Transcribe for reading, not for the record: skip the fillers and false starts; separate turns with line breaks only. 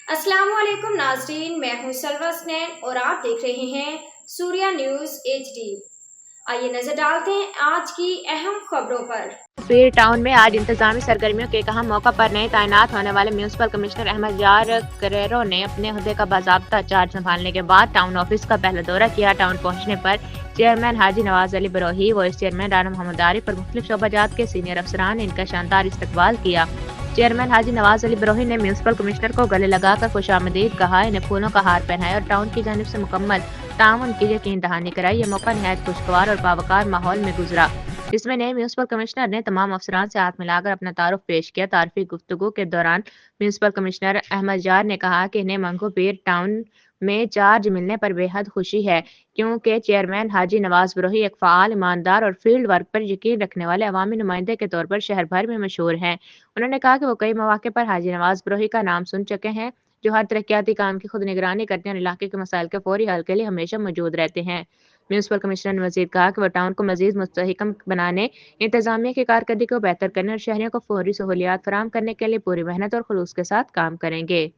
अस्सलाम वालेकुम नाजरीन, मैं हूं सलवा स्नैन और आप देख रहे हैं सूर्या न्यूज़ HD। आइए नजर डालते हैं आज की अहम खबरों पर।
पीर टाउन में आज इंतजामी सरगर्मियों के एक अहम मौका पर नए तैनात होने वाले म्यूनिसिपल कमिश्नर अहमद यार करेरो ने अपने ओहदे का बाज़ाब्ता चार्ज संभालने के बाद टाउन ऑफिस का पहला दौरा किया। टाउन पहुंचने पर चेयरमैन हाजी नवाज अली बरोही, वाइस चेयरमैन राना मोहम्मद आरिफ और मुख्तलिफ शोबाजात के सीनियर अफसरान ने इनका शानदार इस्तकबाल किया। चेयरमैन हाजी नवाज अली बरोही ने म्यूनिसिपल कमिश्नर को गले लगाकर खुशामदीद कहा, इन्हें फूलों का हार पहनाया और टाउन की जानिब से मुकम्मल ताउन की यकीन दहानी कराई। यह मौका नहायत खुशगवार और बावकार माहौल में गुजरा, जिसमें नए म्यूनिसिपल कमिश्नर ने तमाम अफसरान से हाथ मिलाकर अपना तारुफ पेश किया। तारीफी गुफ्तगू के दौरान म्यूनिसिपल कमिश्नर अहमद यार ने कहा कि इन्हें मंगो पीर टाउन में चार्ज मिलने पर बेहद खुशी है, क्योंकि चेयरमैन हाजी नवाज बरोही एक फ़ाल, ईमानदार और फील्ड वर्क पर यकीन रखने वाले अवामी नुमाइंदे के तौर पर शहर भर में मशहूर हैं। उन्होंने कहा कि वो कई मौके पर हाजी नवाज बरोही का नाम सुन चुके हैं, जो हर तरक्याती काम की खुद निगरानी करते हैं और इलाके के मसाइल के फौरी हल के लिए हमेशा मौजूद रहते हैं। म्यूनिसिपल कमिश्नर ने मजीद कहा कि वह टाउन को मजीद मुस्तहकम बनाने, इंतजामिया की कारकर्दगी को बेहतर करने और शहरियों को फौरी सहूलियात फराहम करने के लिए पूरी मेहनत और खुलूस के साथ काम करेंगे।